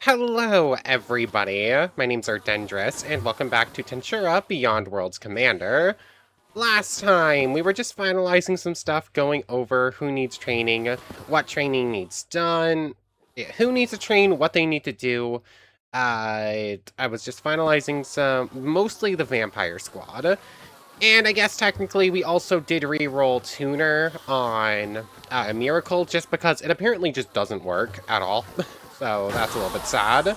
Hello, everybody. My name's Ardendris, and welcome back to Tensura Beyond Worlds Commander. Last time, we were just finalizing some stuff, going over who needs training, what training needs done, who needs to train, what they need to do. I was just finalizing mostly the Vampire Squad. And I guess technically we also did re-roll Tuner on Miracle, just because it apparently just doesn't work at all. So that's a little bit sad.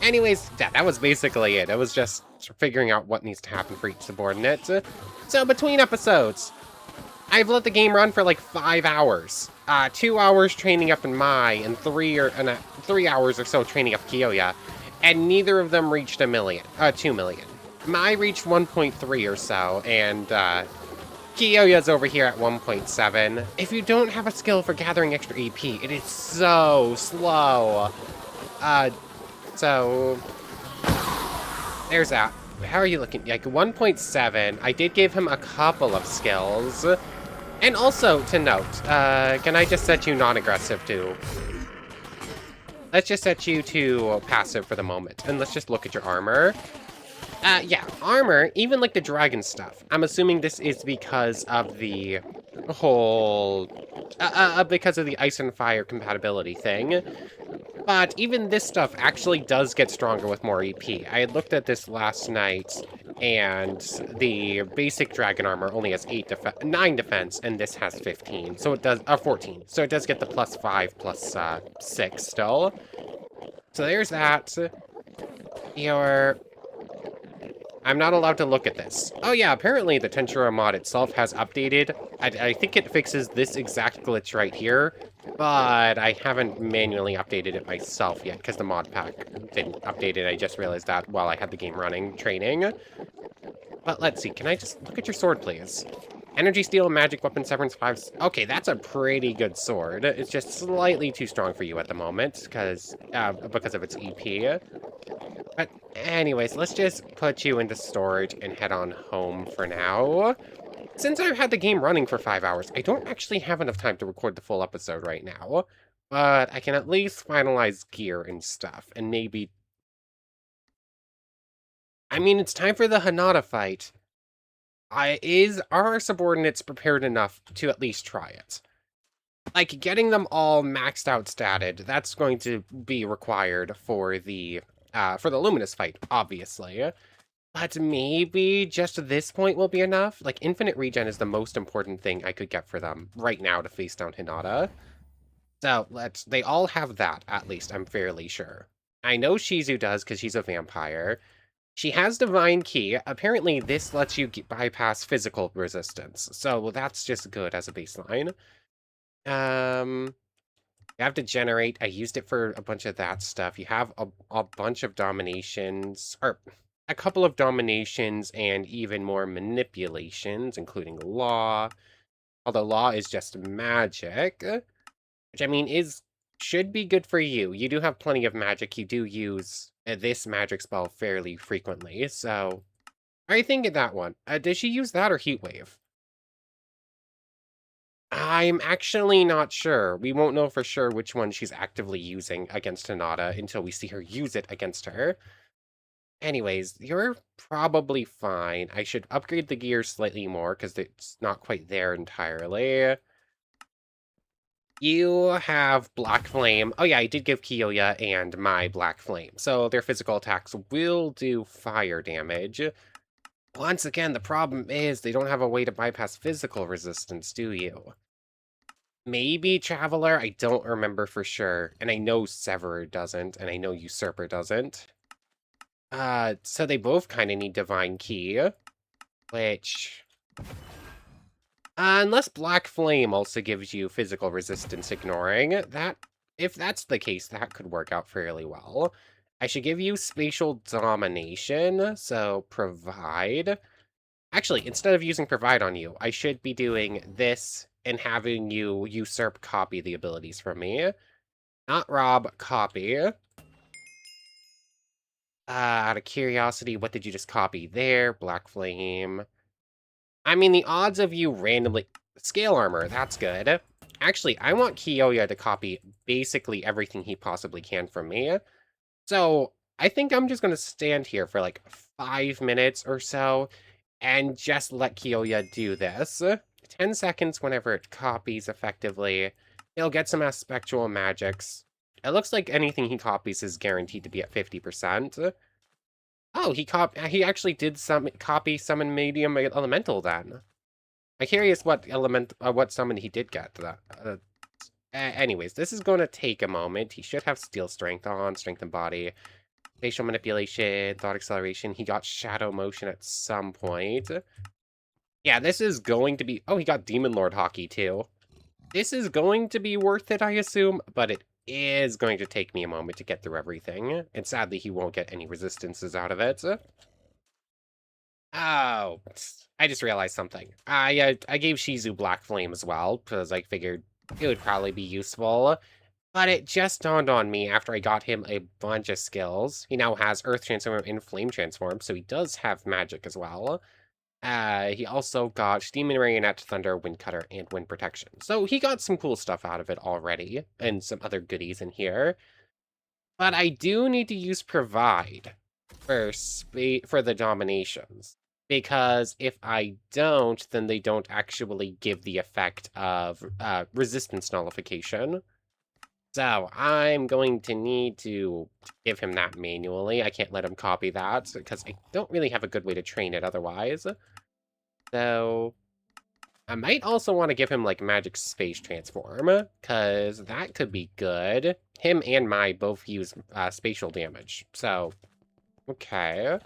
Anyways, yeah, that was basically it. It was just figuring out what needs to happen for each subordinate. So between episodes, I've let the game run for like 5 hours. 2 hours training up in Mai, and 3 hours or so training up Kiyoya, and neither of them reached 2 million. Mai reached 1.3 or so, and Kiyoya's over here at 1.7. If you don't have a skill for gathering extra EP, it is so slow. So there's that. How are you looking? Like 1.7. I did give him a couple of skills. And also, to note, can I just set you non-aggressive too? Let's just set you to passive for the moment. And let's just look at your armor. Yeah, armor, even like the dragon stuff. I'm assuming this is because of the whole... because of the ice and fire compatibility thing. But even this stuff actually does get stronger with more EP. I had looked at this last night, and the basic dragon armor only has 9 defense, and this has 15. So it does, 14. So it does get the +5, +6 still. So there's that. I'm not allowed to look at this. Oh yeah, apparently the Tensura mod itself has updated. I think it fixes this exact glitch right here, but I haven't manually updated it myself yet because the mod pack didn't update it. I just realized that while I had the game running, training. But let's see, can I just look at your sword, please? Energy Steel, Magic Weapon, Severance 5. Okay, that's a pretty good sword. It's just slightly too strong for you at the moment because of its EP. But anyways, let's just put you into storage and head on home for now. Since I've had the game running for 5 hours, I don't actually have enough time to record the full episode right now. But I can at least finalize gear and stuff, and maybe... I mean, it's time for the Hinata fight. Are our subordinates prepared enough to at least try it? Like, getting them all maxed out statted, that's going to be required for the Luminous fight, obviously. But maybe just this point will be enough? Like, infinite regen is the most important thing I could get for them right now to face down Hinata. So, they all have that, at least, I'm fairly sure. I know Shizu does, because she's a vampire. She has Divine Key. Apparently, this lets you bypass physical resistance. So, that's just good as a baseline. You have to generate. I used it for a bunch of that stuff. You have a bunch of dominations, or a couple of dominations and even more manipulations, including law. Although law is just magic, which I mean should be good for you. You do have plenty of magic. You do use this magic spell fairly frequently, so I think that one. Does she use that or Heat Wave? I'm actually not sure. We won't know for sure which one she's actively using against Hinata until we see her use it against her. Anyways, you're probably fine. I should upgrade the gear slightly more because it's not quite there entirely. You have Black Flame. Oh yeah, I did give Kiyoya and my Black Flame. So their physical attacks will do fire damage. Once again, the problem is they don't have a way to bypass physical resistance, do you? Maybe Traveler, I don't remember for sure. And I know Severer doesn't, and I know Usurper doesn't. So they both kind of need Divine Key, which... unless Black Flame also gives you physical resistance ignoring, if that's the case, that could work out fairly well. I should give you Spatial Domination, so Provide. Actually, instead of using Provide on you, I should be doing this and having you usurp copy the abilities from me. Not rob, copy. Out of curiosity, what did you just copy there? Black Flame. I mean, the odds of you randomly... Scale armor, that's good. Actually, I want Kiyoya to copy basically everything he possibly can from me. So I think I'm just going to stand here for like 5 minutes or so and just let Kiyoya do this. 10 seconds whenever it copies effectively. He'll get some aspectual magics. It looks like anything he copies is guaranteed to be at 50%. Oh, he actually did copy summon medium elemental then. I'm curious what summon he did get. Anyways, this is going to take a moment. He should have steel strength on, strength and body, facial manipulation, thought acceleration. He got shadow motion at some point. Yeah, this is going to be... Oh, he got Demon Lord Hockey too. This is going to be worth it, I assume, but it is going to take me a moment to get through everything. And sadly, he won't get any resistances out of it. Oh, I just realized something. I gave Shizu Black Flame as well, because I figured it would probably be useful. But it just dawned on me after I got him a bunch of skills. He now has Earth Transform and Flame Transform, so he does have magic as well. He also got Demon Marionette, Thunder, Wind Cutter, and Wind Protection. So he got some cool stuff out of it already, and some other goodies in here. But I do need to use Provide for the dominations. Because if I don't, then they don't actually give the effect of resistance nullification. So I'm going to need to give him that manually. I can't let him copy that because I don't really have a good way to train it otherwise. So I might also want to give him like magic space transform because that could be good. Him and Mai both use spatial damage. So, okay.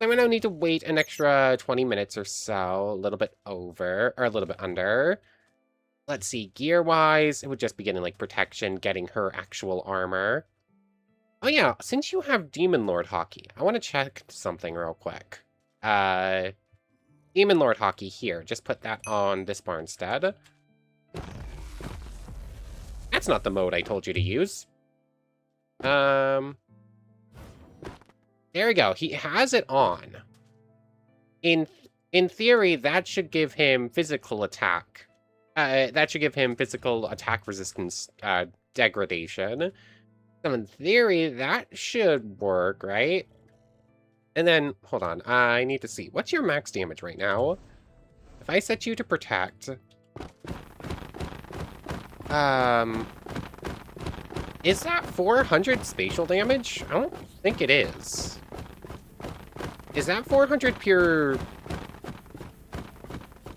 I'm going to need to wait an extra 20 minutes or so, a little bit over, or a little bit under. Let's see, gear-wise, it would just be getting, like, protection, getting her actual armor. Oh yeah, since you have Demon Lord Hockey, I want to check something real quick. Demon Lord Hockey here, just put that on this bar instead. That's not the mode I told you to use. There we go, he has it on. In theory, that should give him physical attack. That should give him physical attack resistance degradation. So in theory, that should work, right? And then, hold on, I need to see. What's your max damage right now? If I set you to protect... Is that 400 spatial damage? I don't think it is. Is that 400 pure...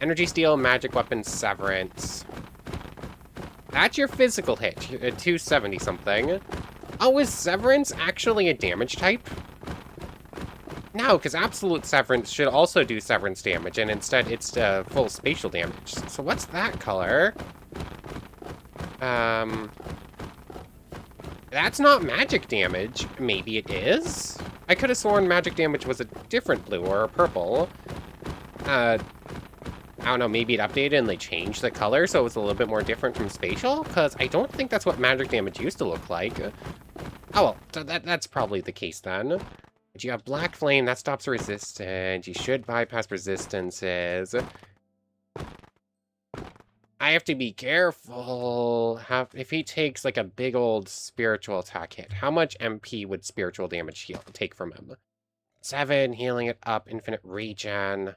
Energy Steel, Magic Weapon, Severance. That's your physical hit, 270-something. Oh, is Severance actually a damage type? No, because Absolute Severance should also do Severance damage, and instead it's full spatial damage. So what's that color? That's not magic damage. Maybe it is? I could have sworn magic damage was a different blue or a purple. I don't know, maybe it updated and they changed the color so it was a little bit more different from spatial? Because I don't think that's what magic damage used to look like. Oh, well, that's probably the case then. But you have Black Flame, that stops resistance. You should bypass resistances. I have to be careful. If he takes like a big old spiritual attack hit, how much MP would spiritual damage take from him? 7, healing it up, infinite regen.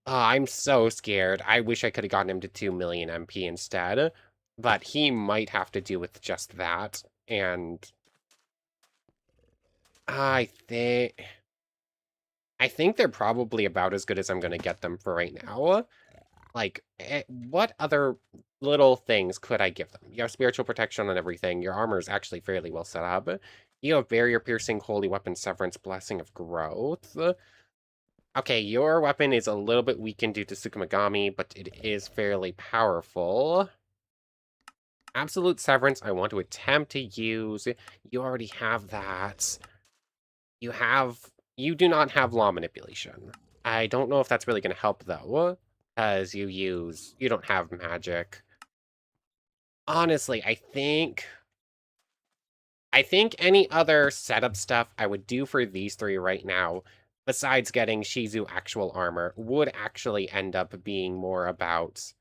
Oh, I'm so scared. I wish I could have gotten him to 2 million MP instead. But he might have to do with just that. And... I think they're probably about as good as I'm going to get them for right now. Like, what other little things could I give them? You have spiritual protection on everything. Your armor is actually fairly well set up. You have barrier piercing, holy weapon, severance, blessing of growth. Okay, your weapon is a little bit weakened due to Tsukumagami, but it is fairly powerful. Absolute Severance, I want to attempt to use. You already have that. You do not have Law Manipulation. I don't know if that's really going to help, though, because you don't have magic. Honestly, I think any other setup stuff I would do for these three right now, besides getting Shizu actual armor, would actually end up being more about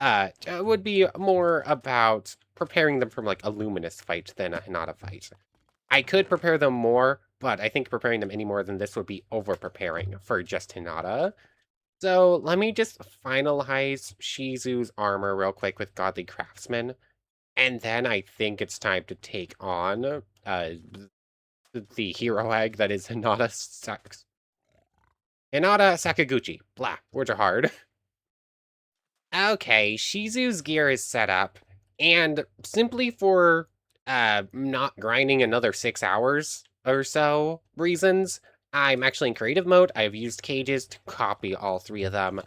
would be more about preparing them from like a Luminous fight than a Hinata fight. I could prepare them more, but I think preparing them any more than this would be over-preparing for just Hinata. So let me just finalize Shizu's armor real quick with Godly Craftsman, and then I think it's time to take on the hero egg that is Hinata Sakaguchi. Blah, words are hard. Okay, Shizu's gear is set up, and simply for not grinding another 6 hours or so reasons, I'm actually in creative mode. I've used cages to copy all 3 of them.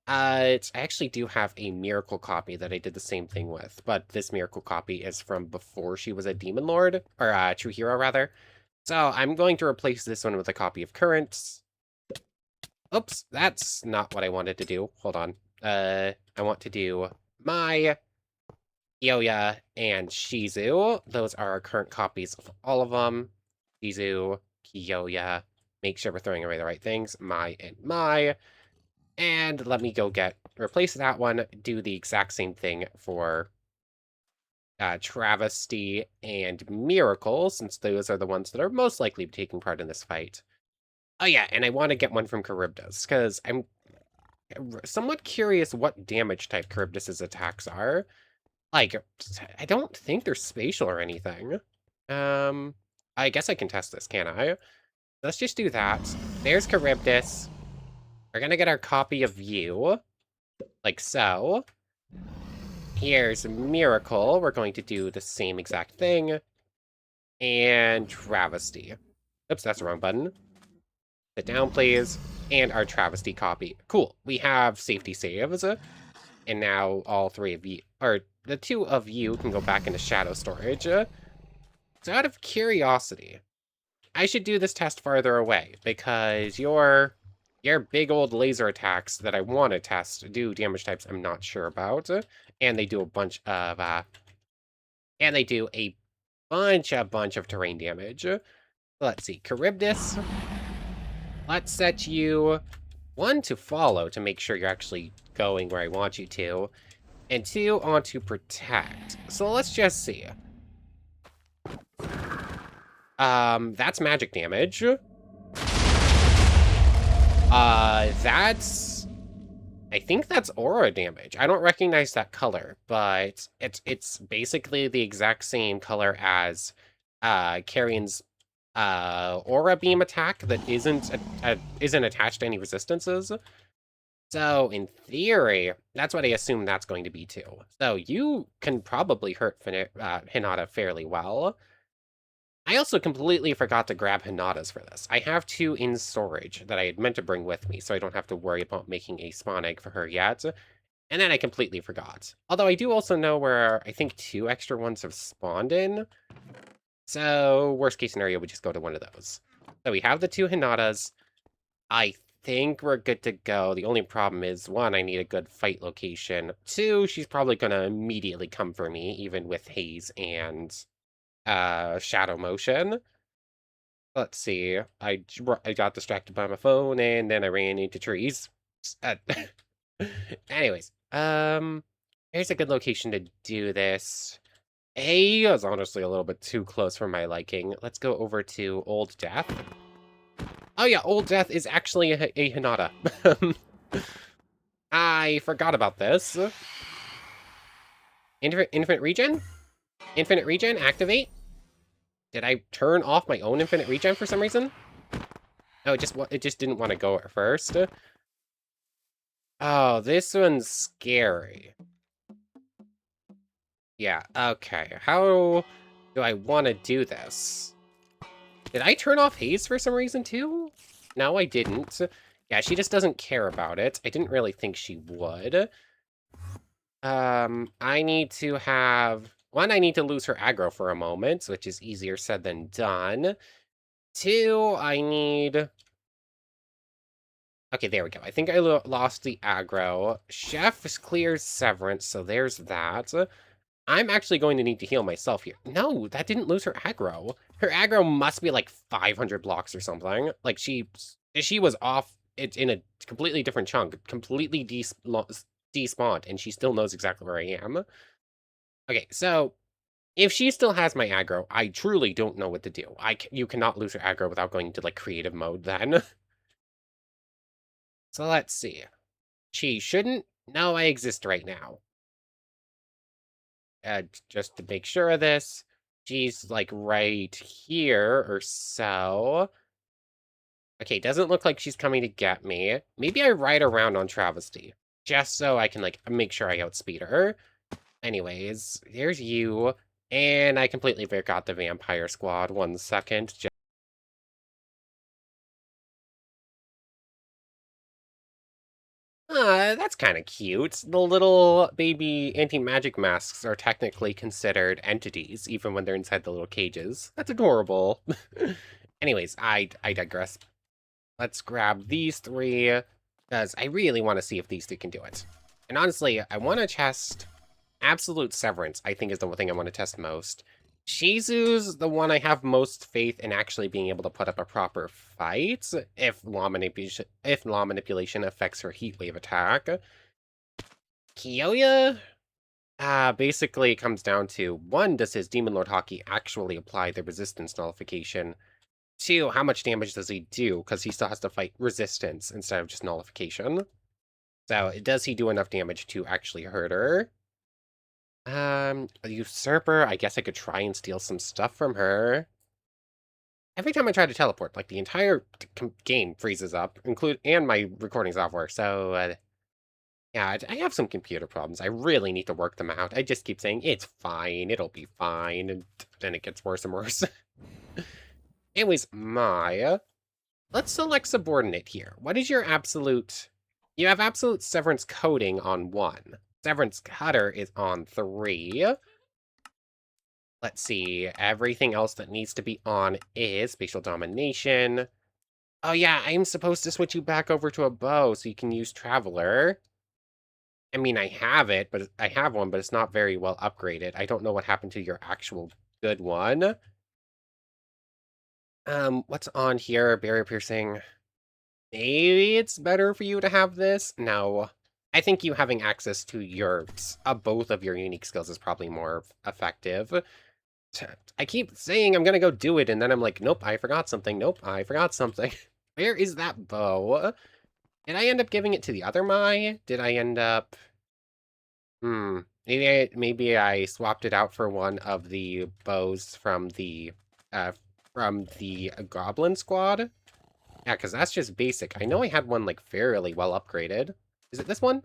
I actually do have a miracle copy that I did the same thing with, but this miracle copy is from before she was a demon lord, or a true hero rather. So I'm going to replace this one with a copy of currents. Oops, that's not what I wanted to do. Hold on. I want to do my Kyoya and Shizu. Those are our current copies of all of them. Shizu, Kyoya. Make sure we're throwing away the right things. My and my. And let me go replace that one, do the exact same thing for Travesty and Miracle, since those are the ones that are most likely taking part in this fight. Oh yeah, and I want to get one from Charybdis, because I'm somewhat curious what damage type Charybdis's attacks are. Like, I don't think they're spatial or anything. I guess I can test this, can I? Let's just do that. There's Charybdis. We're gonna get our copy of you, like so. Here's Miracle. We're going to do the same exact thing. And Travesty. Oops, that's the wrong button. Sit down, please. And our Travesty copy. Cool. We have safety saves. And now all 3 of you, or the 2 of you can go back into shadow storage. So out of curiosity, I should do this test farther away, because your big old laser attacks that I want to test do damage types I'm not sure about. And they do a bunch of, bunch of terrain damage. Let's see, Charybdis. Let's set you 1 to follow to make sure you're actually going where I want you to, and 2 on to protect. So let's just see. That's magic damage. I think that's aura damage. I don't recognize that color, but it's basically the exact same color as Carrion's aura beam attack that isn't attached to any resistances. So in theory, that's what I assume that's going to be too. So you can probably hurt Hinata fairly well. I also completely forgot to grab Hinata's for this. I have 2 in storage that I had meant to bring with me, so I don't have to worry about making a spawn egg for her yet. And then I completely forgot. Although I do also know where I think 2 extra ones have spawned in. So worst case scenario, we just go to one of those. So we have the 2 Hinatas. I think we're good to go. The only problem is, 1, I need a good fight location. 2, she's probably going to immediately come for me, even with haze and shadow motion. Let's see. I got distracted by my phone, and then I ran into trees. Anyways, here's a good location to do this. A is honestly a little bit too close for my liking. Let's go over to Old Death. Oh yeah, Old Death is actually a Hinata. I forgot about this. Infinite regen? Infinite regen, activate. Did I turn off my own infinite regen for some reason? No, it just didn't want to go at first. Oh, this one's scary. Yeah, okay. How do I want to do this? Did I turn off haze for some reason too? No, I didn't. Yeah, she just doesn't care about it. I didn't really think she would. I need to have... 1, I need to lose her aggro for a moment, which is easier said than done. 2, I need... Okay, there we go. I think I lost the aggro. Chef clears Severance, so there's that. I'm actually going to need to heal myself here. No, that didn't lose her aggro. Her aggro must be like 500 blocks or something. Like, she was off in a completely different chunk. Completely despawned, and she still knows exactly where I am. Okay, so if she still has my aggro, I truly don't know what to do. You cannot lose your aggro without going into, like, creative mode then. So let's see. She shouldn't know I exist right now. Just to make sure of this, she's, like, right here or so. Okay, doesn't look like she's coming to get me. Maybe I ride around on Travesty, just so I can, like, make sure I outspeed her. Anyways, here's you, and I completely forgot the vampire squad. 1 second. That's kind of cute. The little baby anti-magic masks are technically considered entities, even when they're inside the little cages. That's adorable. Anyways, I digress. Let's grab these 3, because I really want to see if these 2 can do it. And honestly, I want to test Absolute Severance, I think is the thing I want to test most. Shizu's the one I have most faith in actually being able to put up a proper fight if law manipulation affects her heat wave attack. Kiyoya basically comes down to 1, does his Demon Lord Hockey actually apply the resistance nullification? 2, how much damage does he do? Because he still has to fight resistance instead of just nullification. So, does he do enough damage to actually hurt her? A usurper, I guess I could try and steal some stuff from her. Every time I try to teleport, like, the entire game freezes up, and my recording software, so, yeah, I have some computer problems. I really need to work them out. I just keep saying, it's fine, it'll be fine, and then it gets worse and worse. Anyways, Maya, let's select Subordinate here. What is your absolute... You have absolute Severance Coding on 1. Severance Cutter is on 3. Let's see, everything else that needs to be on is Spatial Domination. Oh yeah, I'm supposed to switch you back over to a bow so you can use Traveler. I mean, I have it, but I have one, but it's not very well upgraded. I don't know what happened to your actual good one. What's on here? Barrier Piercing. Maybe it's better for you to have this? No. I think you having access to your both of your unique skills is probably more effective. I keep saying I'm gonna go do it, and then I'm like, nope, I forgot something. Nope, I forgot something. Where is that bow? Did I end up giving it to the other Mai? Did I end up... Maybe I swapped it out for one of the bows from the Goblin Squad? Yeah, because that's just basic. I know I had one, like, fairly well upgraded. Is it this one?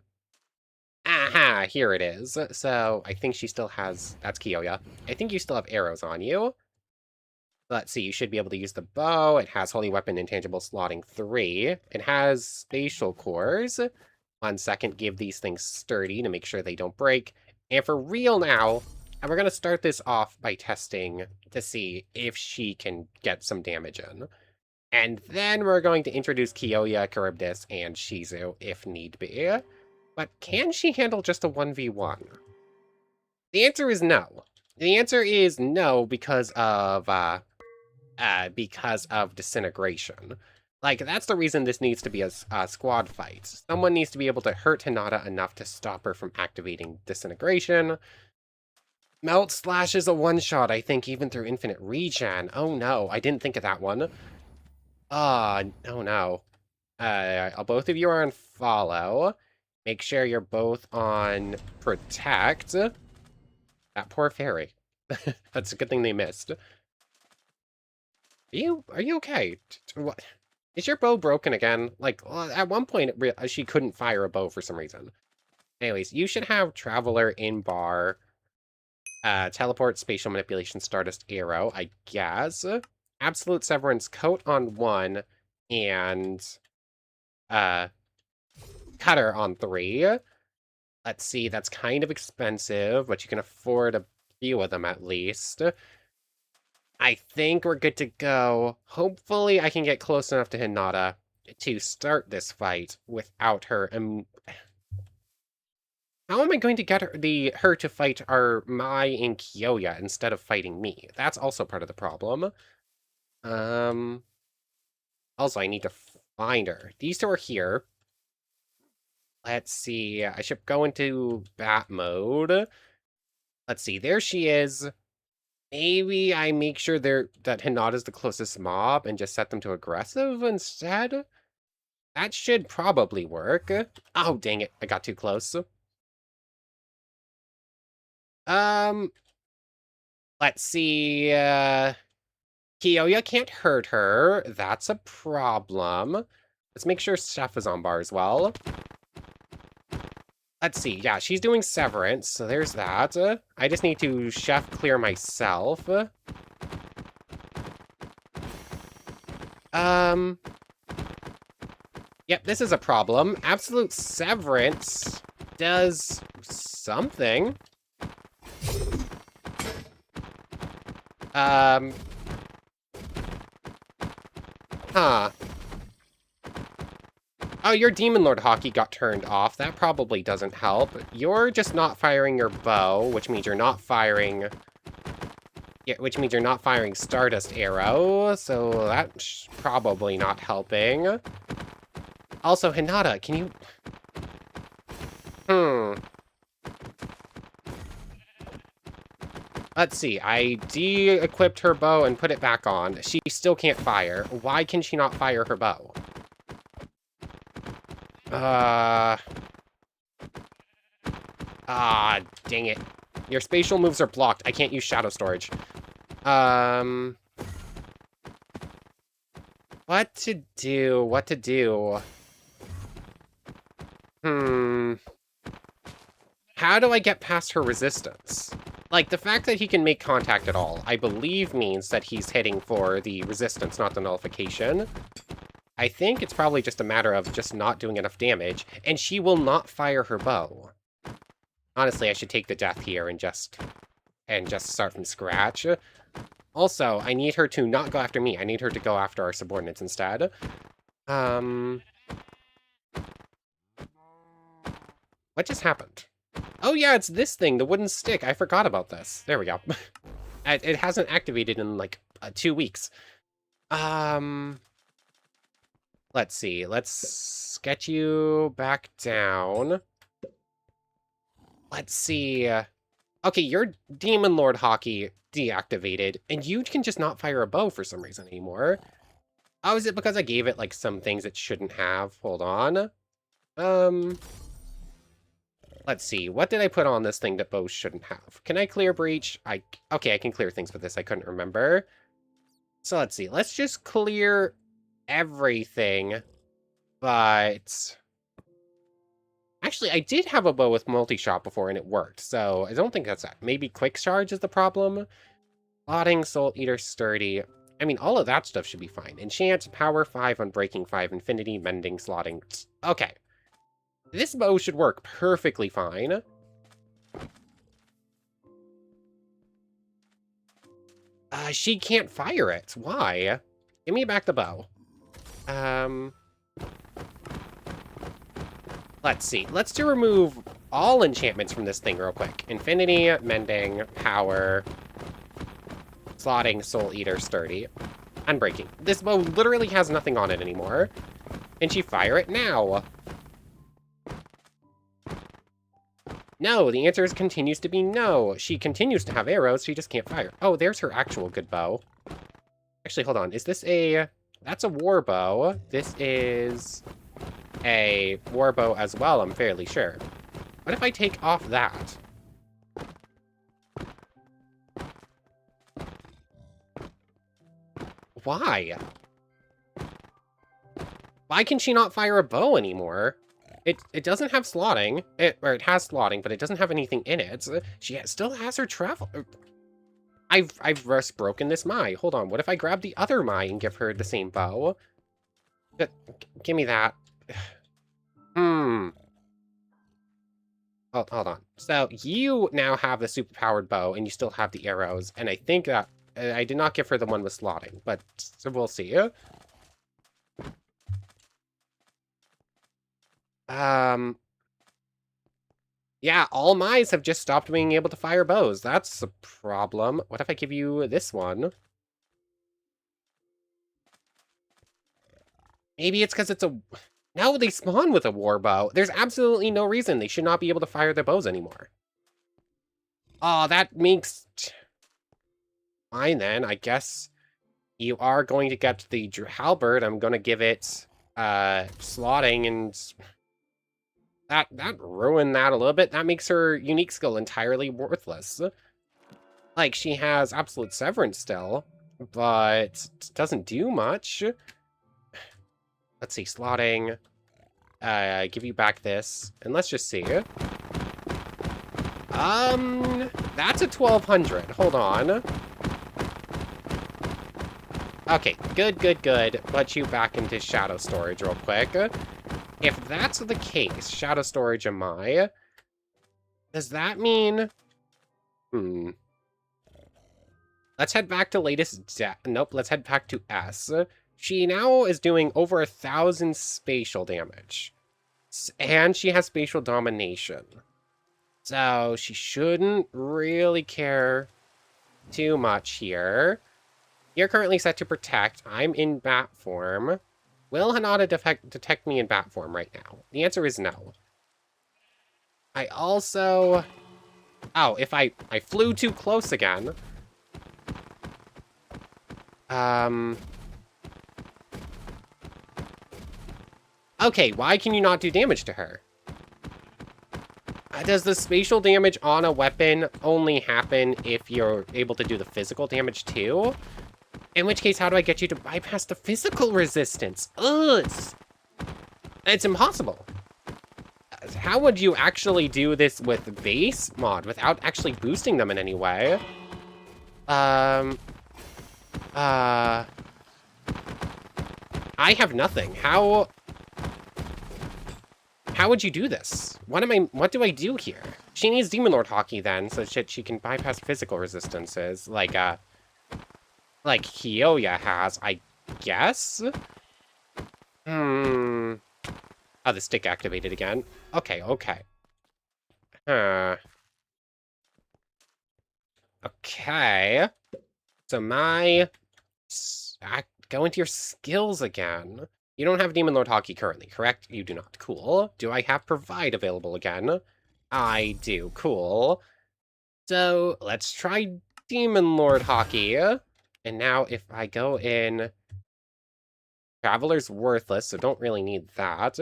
Aha, here it is. So, I think she still has... That's Kiyoya. I think you still have arrows on you. Let's see, you should be able to use the bow. It has Holy Weapon Intangible Slotting 3. It has Spatial Cores. 1 second, give these things sturdy to make sure they don't break. And for real now, and we're going to start this off by testing to see if she can get some damage in. And then we're going to introduce Kiyoya, Charybdis, and Shizu if need be. But can she handle just a 1v1? The answer is no. The answer is no because of disintegration. Like, that's the reason this needs to be a squad fight. Someone needs to be able to hurt Hinata enough to stop her from activating disintegration. Melt Slash is a one-shot, I think, even through infinite regen. Oh no, I didn't think of that one. Oh no. Both of you are on follow. Make sure you're both on protect. That poor fairy. That's a good thing they missed. Are you okay? What? Is your bow broken again? Like, at one point, she couldn't fire a bow for some reason. Anyways, you should have Traveler in bar, Teleport, Spatial Manipulation, Stardust, Arrow, I guess. Absolute Severance Coat on 1, and, Cutter on 3. Let's see, that's kind of expensive, but you can afford a few of them at least. I think we're good to go. Hopefully I can get close enough to Hinata to start this fight without her. How am I going to get her to fight our Mai and Kiyoya instead of fighting me? That's also part of the problem. Also, I need to find her. These 2 are here. Let's see. I should go into bat mode. Let's see. There she is. Maybe I make sure that Hinata's the closest mob and just set them to aggressive instead? That should probably work. Oh, dang it. I got too close. Um, let's see. Kiyoya can't hurt her. That's a problem. Let's make sure Steph is on bar as well. Let's see. Yeah, she's doing Severance, so there's that. I just need to chef clear myself. Yep, this is a problem. Absolute Severance does something. Huh. Oh, your Demon Lord hockey got turned off. That probably doesn't help. You're just not firing your bow, which means you're not firing... Yeah, which means you're not firing Stardust Arrow, so that's probably not helping. Also, Hinata, can you... Let's see, I de-equipped her bow and put it back on. She still can't fire. Why can she not fire her bow? Dang it. Your spatial moves are blocked. I can't use Shadow Storage. What to do? What to do? How do I get past her resistance? Like, the fact that he can make contact at all, I believe means that he's hitting for the resistance, not the nullification. I think it's probably just a matter of just not doing enough damage, and she will not fire her bow. Honestly, I should take the death here and just start from scratch. Also, I need her to not go after me. I need her to go after our subordinates instead. What just happened? Oh yeah, it's this thing, the wooden stick. I forgot about this. There we go. It hasn't activated in like 2 weeks. Let's see. Let's get you back down. Let's see. Okay, your Demon Lord hockey deactivated, and you can just not fire a bow for some reason anymore. Oh, is it because I gave it like some things it shouldn't have? Hold on. Let's see. What did I put on this thing that bows shouldn't have? Can I clear breach? Okay, I can clear things with this. I couldn't remember. So let's see. Let's just clear everything. But actually, I did have a bow with multi-shot before and it worked. So I don't think that's that. Maybe quick charge is the problem. Slotting, Soul Eater, Sturdy. I mean, all of that stuff should be fine. Enchant, Power 5, Unbreaking 5, Infinity, Mending, Slotting. Okay. This bow should work perfectly fine. She can't fire it. Why? Give me back the bow. Let's see. Let's remove all enchantments from this thing real quick. Infinity, Mending, Power, Slotting, Soul Eater, Sturdy, Unbreaking. This bow literally has nothing on it anymore. Can she fire it now? No, the answer continues to be no. She continues to have arrows, she just can't fire. Oh, there's her actual good bow. Actually, hold on. Is this a... That's a war bow. This is a war bow as well, I'm fairly sure. What if I take off that? Why? Why can she not fire a bow anymore? It doesn't have slotting, or it has slotting, but it doesn't have anything in it. She still has her travel. I've just broken this Mai. Hold on, what if I grab the other Mai and give her the same bow? Give me that. Oh, hold on. So you now have the superpowered bow, and you still have the arrows, and I think that I did not give her the one with slotting, but so we'll see. Yeah, all Mai's have just stopped being able to fire bows. That's a problem. What if I give you this one? Maybe it's because it's a... No, they spawn with a war bow. There's absolutely no reason they should not be able to fire their bows anymore. Oh, that makes... Fine then, I guess you are going to get the halberd. I'm going to give it slotting, and that ruined that a little bit. That makes her unique skill entirely worthless. Like, she has absolute severance still, but it doesn't do much. Let's see, slotting. Give you back this, and let's just see. That's a 1200. Hold on. Okay, good. Let you back into shadow storage real quick. If that's the case, shadow storage am I? Does that mean... Let's head back to latest... Nope, let's head back to S. She now is doing over 1,000 spatial damage. And she has spatial domination. So she shouldn't really care too much here. You're currently set to protect. I'm in bat form. Will Hinata detect me in bat form right now? The answer is no. I also... Oh, if I flew too close again... Okay, why can you not do damage to her? Does the spatial damage on a weapon only happen if you're able to do the physical damage too? In which case, how do I get you to bypass the physical resistance? Ugh! It's impossible. How would you actually do this with base mod without actually boosting them in any way? I have nothing. How would you do this? What do I do here? She needs Demon Lord Hockey then, so that she can bypass physical resistances, like Kyoya has, I guess? Oh, the stick activated again. Okay. Okay. So go into your skills again. You don't have Demon Lord Hockey currently, correct? You do not. Cool. Do I have Provide available again? I do. Cool. So, let's try Demon Lord Hockey. And now, if I go in... Traveler's worthless, so don't really need that.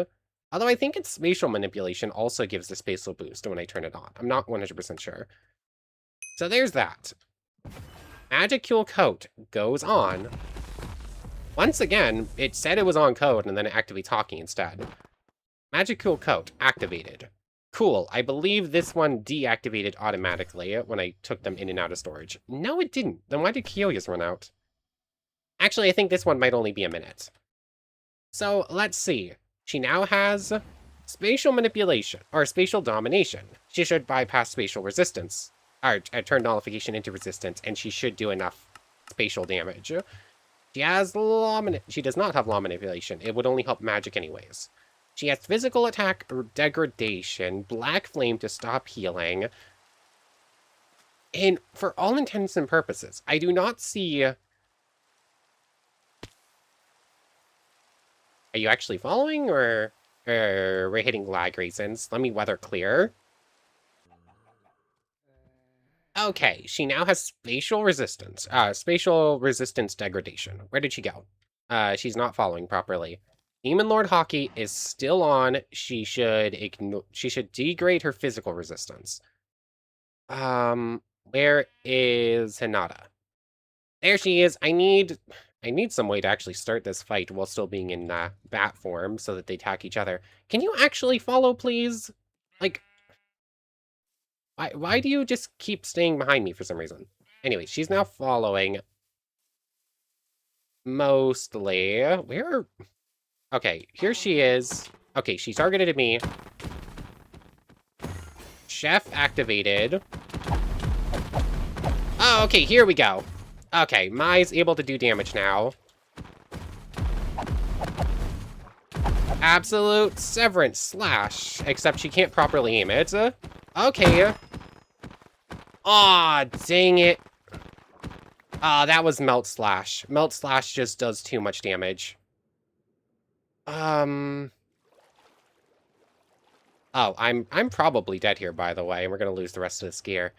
Although I think its spatial manipulation also gives the spatial boost when I turn it on. I'm not 100% sure. So there's that. Magicule Coat goes on. Once again, it said it was on code, and then it activates Hockey instead. Magicule Coat activated. Cool, I believe this one deactivated automatically when I took them in and out of storage. No, it didn't. Then why did Kyoya's run out? Actually, I think this one might only be a minute. So, let's see. She now has spatial manipulation, or spatial domination. She should bypass spatial resistance. Or turn nullification into resistance, and she should do enough spatial damage. She has she does not have law manipulation. It would only help magic anyways. She has physical attack degradation, black flame to stop healing. And for all intents and purposes, I do not see... Are you actually following, or we're hitting lag reasons? Let me weather clear. Okay, she now has spatial resistance degradation. Where did she go? She's not following properly. Demon Lord Hockey is still on. She should degrade her physical resistance. Where is Hinata? There she is. I need some way to actually start this fight while still being in bat form so that they attack each other. Can you actually follow, please? Like, why do you just keep staying behind me for some reason? Anyway, she's now following. Mostly. Where? Okay, here she is. Okay, she targeted me. Chef activated. Oh, okay, here we go. Okay, Mai's able to do damage now. Absolute severance slash. Except she can't properly aim it. Okay. Aw, dang it. That was Melt Slash. Melt Slash just does too much damage. Oh, I'm probably dead here, by the way, and we're gonna lose the rest of this gear.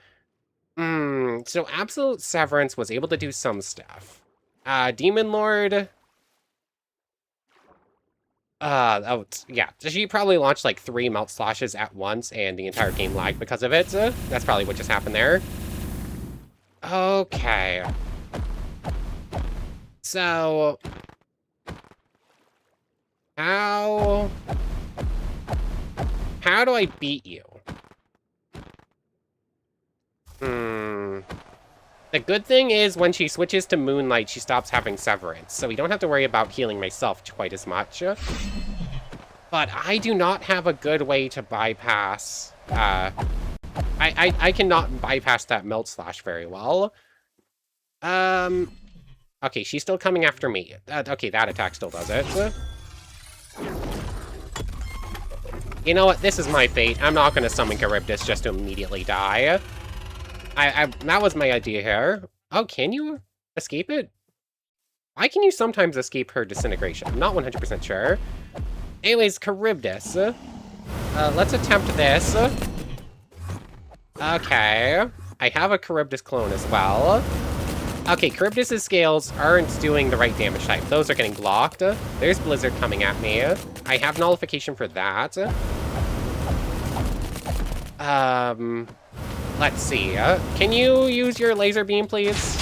So Absolute Severance was able to do some stuff. Demon Lord... yeah. She probably launched like 3 Melt Slashes at once, and the entire game lagged because of it. That's probably what just happened there. Okay. So... How do I beat you? The good thing is when she switches to Moonlight, she stops having Severance, so we don't have to worry about healing myself quite as much. But I do not have a good way to bypass... I cannot bypass that Melt Slash very well. Okay, she's still coming after me. Okay, that attack still does it. You know what? This is my fate. I'm not gonna summon Charybdis just to immediately die. That was my idea here. Oh, can you escape it? Why can you sometimes escape her disintegration? I'm not 100% sure. Anyways, Charybdis. Let's attempt this. Okay. I have a Charybdis clone as well. Okay, Charybdis' scales aren't doing the right damage type. Those are getting blocked. There's Blizzard coming at me. I have nullification for that. Let's see. Can you use your laser beam, please?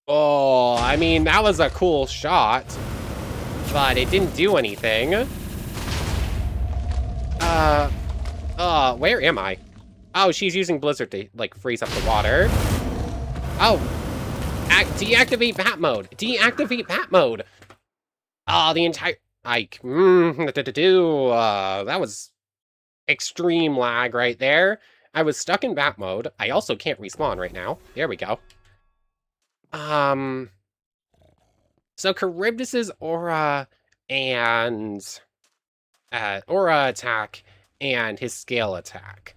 Oh, I mean, that was a cool shot, but it didn't do anything. Where am I? Oh, she's using Blizzard to, like, freeze up the water. Oh, deactivate bat mode. Deactivate bat mode. Oh, the entire... that was extreme lag right there. I was stuck in bat mode. I also can't respawn right now. There we go. So Charybdis's aura and aura attack and his scale attack.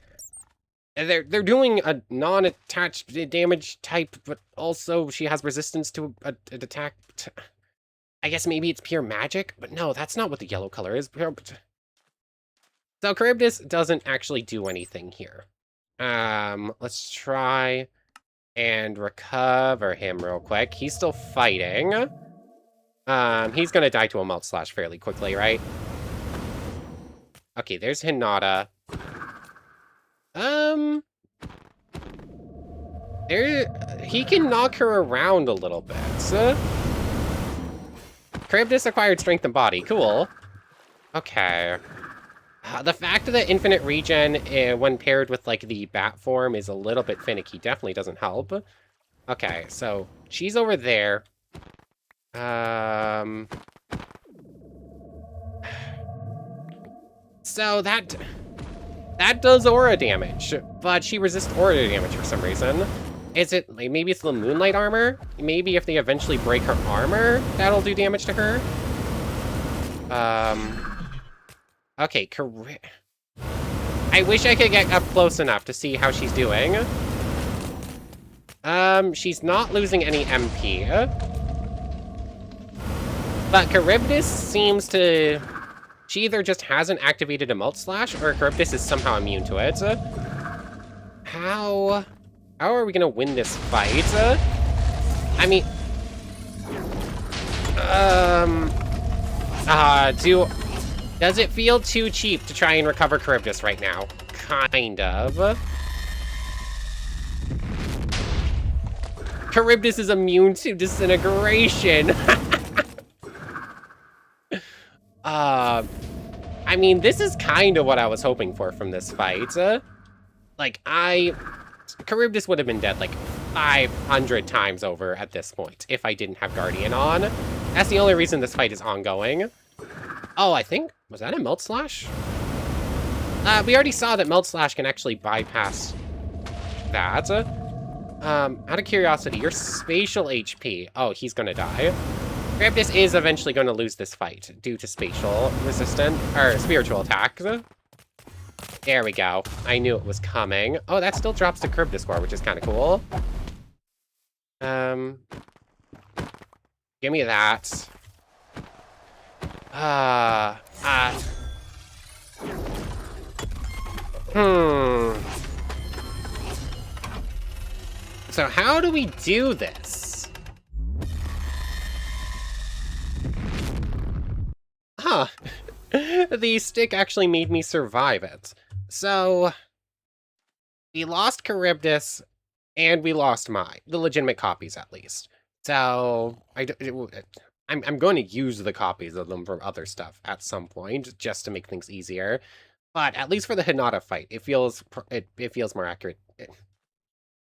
They're doing a non-attached damage type, but also she has resistance to an attack. I guess maybe it's pure magic, but no, that's not what the yellow color is. So Charybdis doesn't actually do anything here. Let's try and recover him real quick. He's still fighting. He's gonna die to a Melt Slash fairly quickly, right? Okay, there's Hinata. He can knock her around a little bit. Charybdis acquired strength and body. Cool. Okay. The fact that infinite regen, when paired with, like, the bat form is a little bit finicky definitely doesn't help. Okay, so she's over there. So that does aura damage, but she resists aura damage for some reason. Is it, like, maybe it's the Moonlight armor? Maybe if they eventually break her armor, that'll do damage to her? Okay, I wish I could get up close enough to see how she's doing. She's not losing any MP. But Charybdis seems to... She either just hasn't activated a Melt Slash, or Charybdis is somehow immune to it. How are we gonna win this fight? I mean... Does it feel too cheap to try and recover Charybdis right now? Kind of. Charybdis is immune to disintegration. I mean, this is kind of what I was hoping for from this fight. Charybdis would have been dead like 500 times over at this point if I didn't have Guardian on. That's the only reason this fight is ongoing. Oh, I think... Was that a Melt Slash? We already saw that Melt Slash can actually bypass that. Out of curiosity, your spatial HP... Oh, he's gonna die. Charybdis is eventually gonna lose this fight due to spatial resistance... Or spiritual attacks. There we go. I knew it was coming. Oh, that still drops the Charybdis score, which is kind of cool. Give me that. Uh, uh, hmm. So how do we do this? Huh. The stick actually made me survive it. So, we lost Charybdis, and we lost the legitimate copies at least. So, I'm going to use the copies of them for other stuff at some point, just to make things easier. But at least for the Hinata fight, it feels more accurate.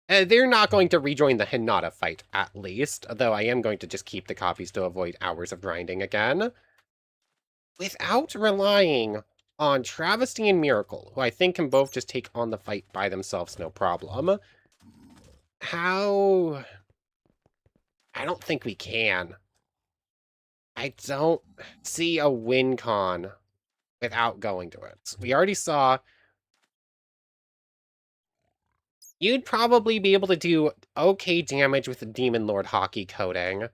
They're not going to rejoin the Hinata fight, at least, though I am going to just keep the copies to avoid hours of grinding again. Without relying on Travesty and Miracle, who I think can both just take on the fight by themselves no problem. How... I don't think we can. I don't see a win con without going to it. We already saw... You'd probably be able to do okay damage with the Demon Lord Hockey coding,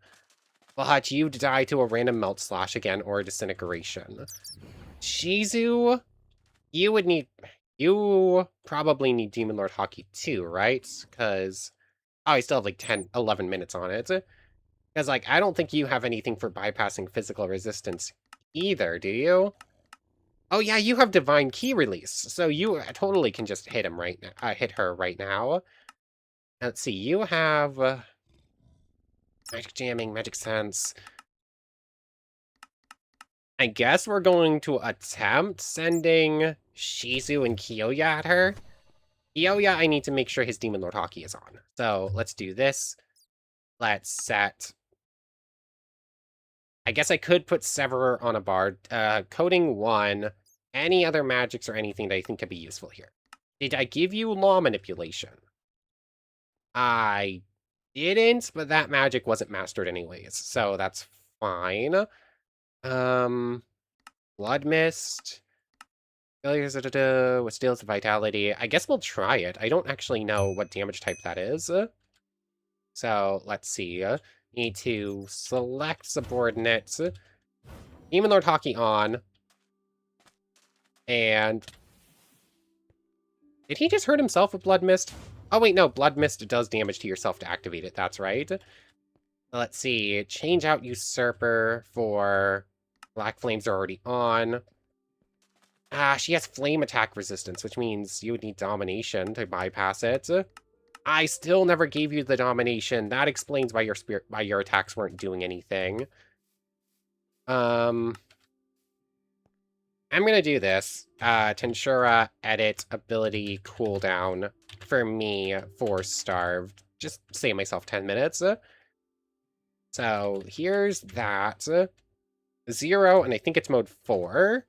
but you'd die to a random Melt Slash again or a Disintegration. Shizu, you probably need Demon Lord Hockey too, right? Because, oh, I still have like 10, 11 minutes on it. Because, like, I don't think you have anything for bypassing physical resistance either, do you? Oh yeah, you have Divine Key Release, so you totally can just hit him right now, hit her right now. Let's see, you have Magic Jamming, Magic Sense. I guess we're going to attempt sending Shizu and Kiyoya at her. Kiyoya, I need to make sure his Demon Lord Hockey is on. So let's do this. Let's set... I guess I could put Severer on a bard. Coding 1. Any other magics or anything that I think could be useful here. Did I give you Law Manipulation? I didn't, but that magic wasn't mastered anyways, so that's fine. Blood Mist. What steals Vitality? I guess we'll try it. I don't actually know what damage type that is. So, let's see. Need to select Subordinates. Demon Lord Hockey on. And... Did he just hurt himself with Blood Mist? Oh wait, no, Blood Mist does damage to yourself to activate it, that's right. Let's see, change out Usurper for... Black Flames are already on. She has Flame Attack Resistance, which means you would need Domination to bypass it. I still never gave you the Domination. That explains why your attacks weren't doing anything. I'm gonna do this. Tensura edit ability cooldown for me for Starved. Just save myself 10 minutes. So here's that. 0, and I think it's mode 4.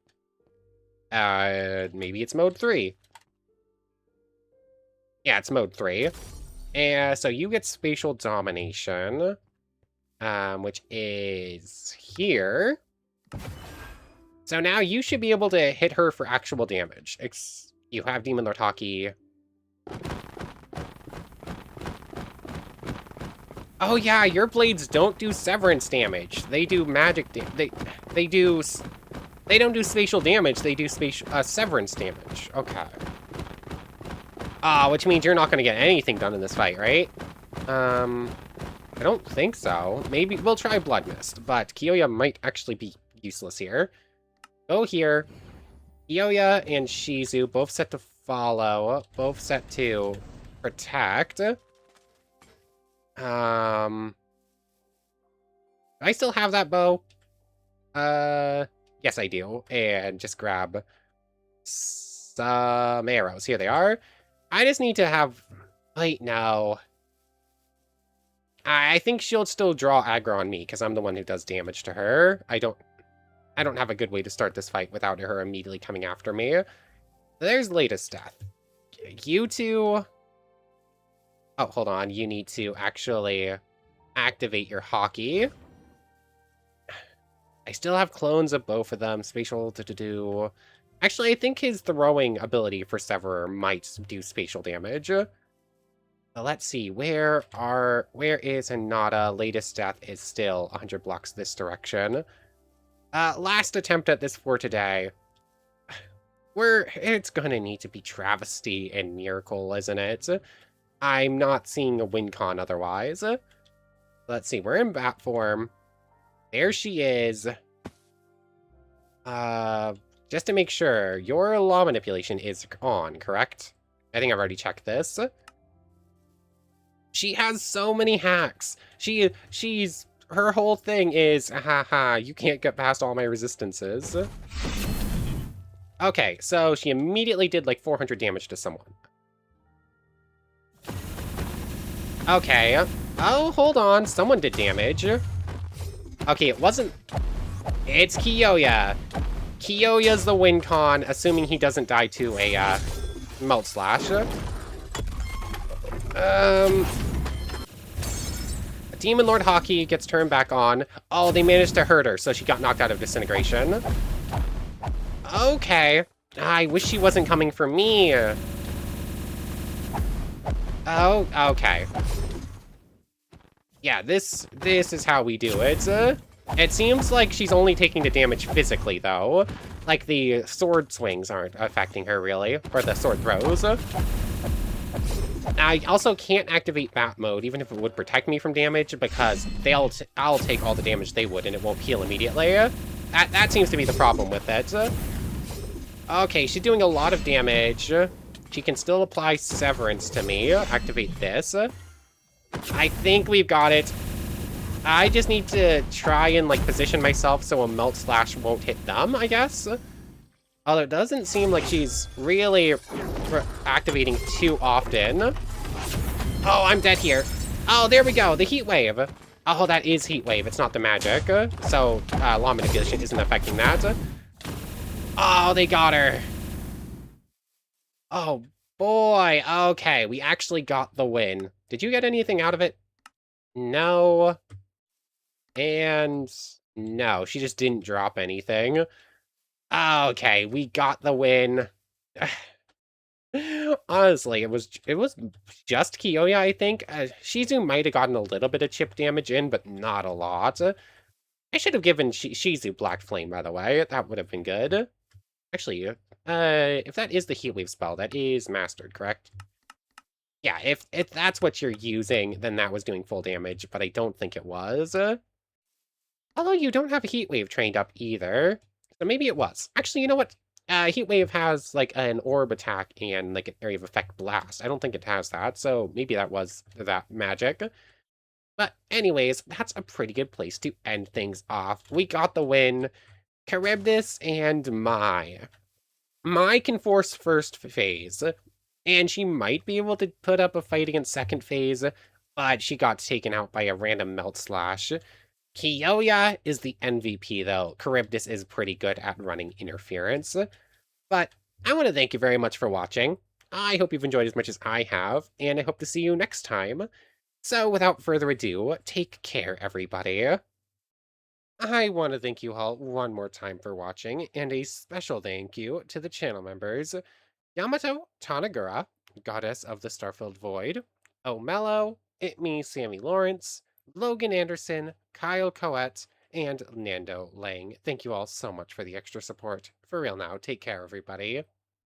Maybe it's mode 3. Yeah, it's mode 3. And so you get Spatial Domination, which is here. So now you should be able to hit her for actual damage. You have Demon Lord Hockey. Oh yeah, your blades don't do severance damage. They do magic they don't do spatial damage, they do severance damage. Okay. Which means you're not gonna get anything done in this fight, right? I don't think so. Maybe we'll try Blood Mist, but Kiyoya might actually be useless here. Go here. Kiyoya and Shizu both set to follow, both set to protect. Do I still have that bow? Yes, I do. And just grab some arrows. Here they are. I just need to have... Wait, no. I think she'll still draw aggro on me, because I'm the one who does damage to her. I don't have a good way to start this fight without her immediately coming after me. There's latest death. You two... Oh, hold on. You need to actually activate your hockey. I still have clones of both of them. Spatial to-do. Actually, I think his throwing ability for Severer might do spatial damage. So let's see. Where is Hinata? Latest death is still 100 blocks this direction. Last attempt at this for today. It's gonna need to be Travesty and Miracle, isn't it? I'm not seeing a win con otherwise. Let's see, we're in bat form. There she is. Just to make sure, your law manipulation is on, correct? I think I've already checked this. She has so many hacks. Her whole thing is, haha, you can't get past all my resistances. Okay, so she immediately did like 400 damage to someone. Okay. Oh, hold on. Someone did damage. Okay, it wasn't... It's Kiyoya. Kiyoya's the win con, assuming he doesn't die to a, Melt Slash. Demon Lord Hockey gets turned back on. Oh, they managed to hurt her, so she got knocked out of Disintegration. Okay. I wish she wasn't coming for me. Oh, okay. Yeah, this is how we do it. It seems like she's only taking the damage physically, though. Like, the sword swings aren't affecting her, really. Or the sword throws. I also can't activate Bat Mode, even if it would protect me from damage, because I'll take all the damage they would, and it won't heal immediately. That seems to be the problem with it. Okay, she's doing a lot of damage. She can still apply Severance to me. Activate this. I think we've got it. I just need to try and, like, position myself so a Melt Slash won't hit them, I guess. Although it doesn't seem like she's really activating too often. Oh, I'm dead here. Oh, there we go, the Heat Wave. Oh, that is Heat Wave, it's not the magic. So, Law Manipulation isn't affecting that. Oh, they got her. Oh, boy. Okay, we actually got the win. Did you get anything out of it? No. And no, she just didn't drop anything. Okay, we got the win. Honestly, it was just Kiyoya, I think. Shizu might have gotten a little bit of chip damage in, but not a lot. I should have given Shizu Black Flame, by the way. That would have been good. Actually, if that is the Heat Wave spell, that is mastered, correct? Yeah, if that's what you're using, then that was doing full damage, but I don't think it was. Although you don't have a Heat Wave trained up either. So maybe it was. Actually, you know what? Heat Wave has, like, an orb attack and, like, an area of effect blast. I don't think it has that, so maybe that was that magic. But anyways, that's a pretty good place to end things off. We got the win. Charybdis and Mai. Mai can force first phase, and she might be able to put up a fight against second phase, but she got taken out by a random Melt Slash. Kiyoya is the MVP, though. Charybdis is pretty good at running interference. But I want to thank you very much for watching. I hope you've enjoyed as much as I have, and I hope to see you next time. So without further ado, take care, everybody. I want to thank you all one more time for watching, and a special thank you to the channel members, Yamato Tanagura, Goddess of the Starfilled Void, O'Mello, It Me, Sammy Lawrence, Logan Anderson, Kyle Coette, and Nando Lang. Thank you all so much for the extra support. For real now, take care, everybody.